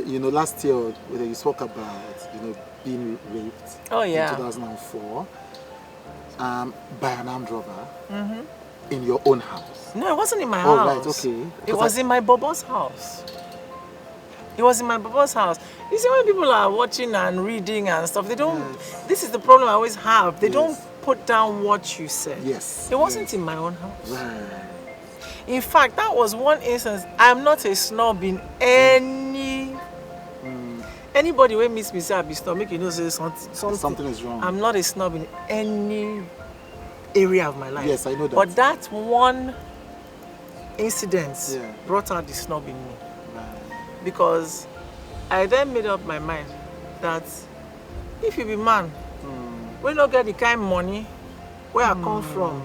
You know, last year you spoke about, being raped. Oh, yeah. In 2004, by an armed robber in your own house. No, it wasn't in my Oh, house. right, okay. It was in my Bobo's house. It was in my Bobo's house. You see, when people are watching and reading and stuff, they don't. Yes. This is the problem I always have. They Yes. don't put down what you said. Yes. It wasn't Yes. in my own house. Right. In fact, that was one instance. I'm not a snob in any. Anybody when meets me say I be snob, make you know say something is wrong. I'm not a snob in any area of my life. Yes, I know that. But that one incident Yeah. brought out the snob in me. Right. Because I then made up my mind that if you be man, we not get the kind of money where I come from,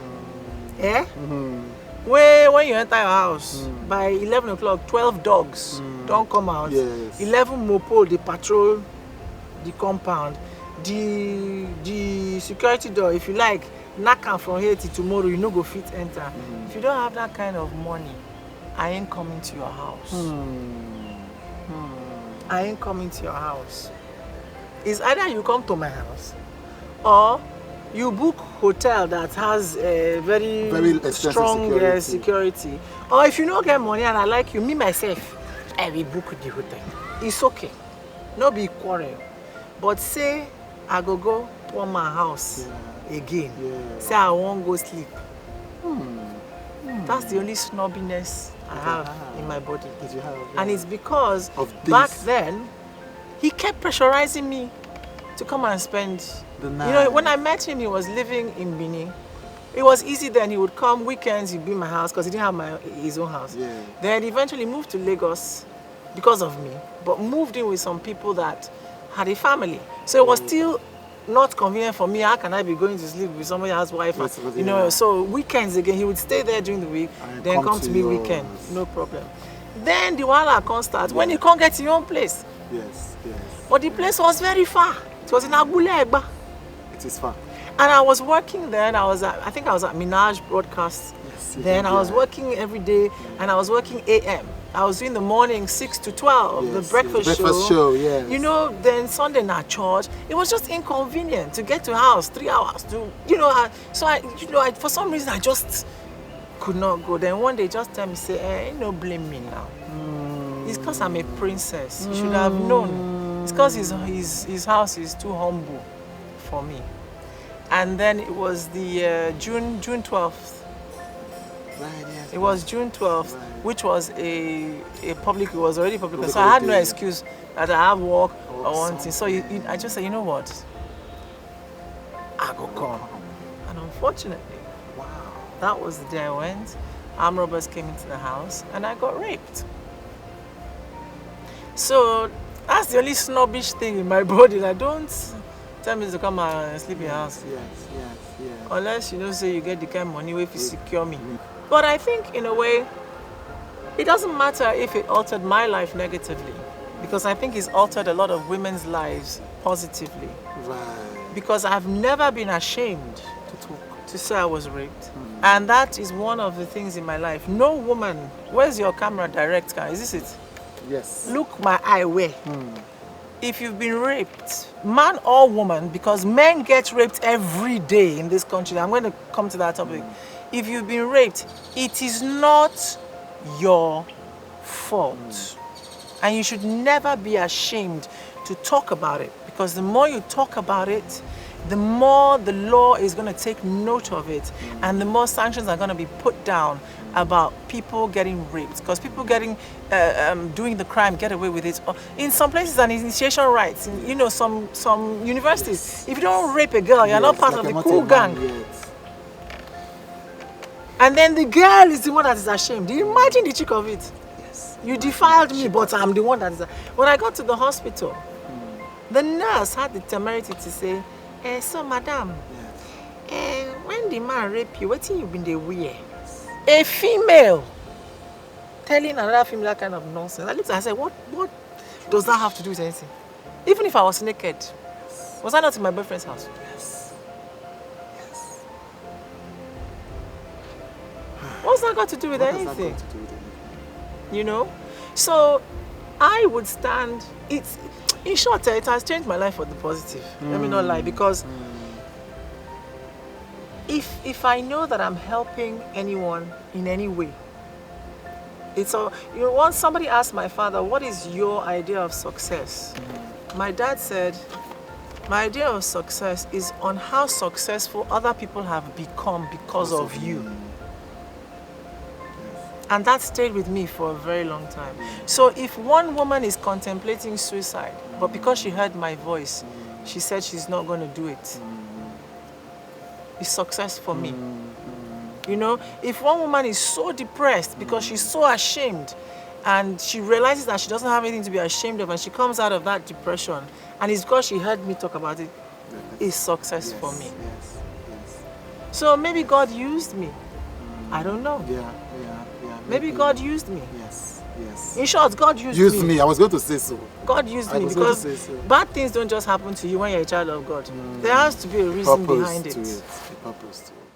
where when you enter your house by 11 o'clock, 12 dogs don't come out. Yes. 11 mopo they patrol the compound. The security door, if you like, knock am from here till tomorrow, you no go fit enter. If you don't have that kind of money, I ain't coming to your house. I ain't coming to your house. It's either you come to my house or you book hotel that has a very extensive strong security. Or if you don't get money and I like you, me myself, I will book the hotel. It's okay. No be quarrel. But say I go to my house again. Yeah. Say I won't go sleep. That's the only snobbiness I have in my body. That you have, And it's because of back this. then, he kept pressurizing me to come and spend The You know, night. when I met him, he was living in Benin. It was easy then. He would come weekends, he'd be in my house because he didn't have his own house. Yeah. Then eventually moved to Lagos because of me, but moved in with some people that had a family. So it was still not convenient for me. How can I be going to sleep with somebody else's wife? Yes, And, yeah. so weekends again, he would stay there during the week, And then come to me yours. weekend, no problem. Then the wahala can't start when you can't get to your own place. Yes, yes. But the place was very far. It was in Abule Egba. It is fun. And I was working then, I think I was at Minaj Broadcast. Yes, Then I was yeah. working every day and I was working AM. I was doing the morning 6 to 12, Yes, the breakfast yes, the breakfast show, yes. You know, then Sunday night church. It was just inconvenient to get to house 3 hours. For some reason I just could not go. Then one day just tell me, say, no blame me now. It's because I'm a princess. You should have known. It's because his house is too humble for me. And then it was the June 12th. Right, yes. It was June 12th, Right. which was it was already public. Public So I had no holiday. excuse that I have work Or or one thing. So something. I just said, you know what? I go come. And unfortunately, Wow. that was the day I went. Armed robbers came into the house and I got raped. So that's the only snobbish thing in my body. That don't tell me to come and sleep in your house. Yes. Unless say you get the kind of money where you secure me. But I think in a way, it doesn't matter if it altered my life negatively, because I think it's altered a lot of women's lives positively. Right. Because I've never been ashamed To talk. to say I was raped. And that is one of the things in my life. No woman, where's your camera direct? Is this it? Yes. Look my eye where. If you've been raped, man or woman, because men get raped every day in this country. I'm going to come to that topic. If you've been raped, it is not your fault. And you should never be ashamed to talk about it, because the more you talk about it, the more the law is going to take note of it, and the more sanctions are going to be put down about people getting raped, because people getting doing the crime get away with it. In some places, an initiation rites. In, some universities, if you don't rape a girl, you're not part of the cool gang. And then the girl is the one that is ashamed. Imagine the cheek of it. Yes. You defiled me, but I'm the one that is. When I got to the hospital, the nurse had the temerity to say, so madam, when the man rape you, what thing you been there wear? A female telling another female that kind of nonsense. I looked and I said, what does that have to do with anything? Even if I was naked, was I not in my boyfriend's house? Yes. What's that got to do with What has that anything? got to do with anything? So I would stand. In short, it has changed my life for the positive. Let me not lie, because if I know that I'm helping anyone in any way, it's all. Once somebody asked my father, "What is your idea of success?" My dad said, "My idea of success is on how successful other people have become because of you." And that stayed with me for a very long time. So if one woman is contemplating suicide, but because she heard my voice, she said she's not going to do it, it's success for me. If one woman is so depressed because she's so ashamed, and she realizes that she doesn't have anything to be ashamed of, and she comes out of that depression, and it's because she heard me talk about it, it's success for me. So maybe God used me. I don't know. Maybe God used me. Yes. In short, God used me. I was going to say so. God used me because bad things don't just happen to you when you're a child of God. There has to be a reason behind it. A purpose to it.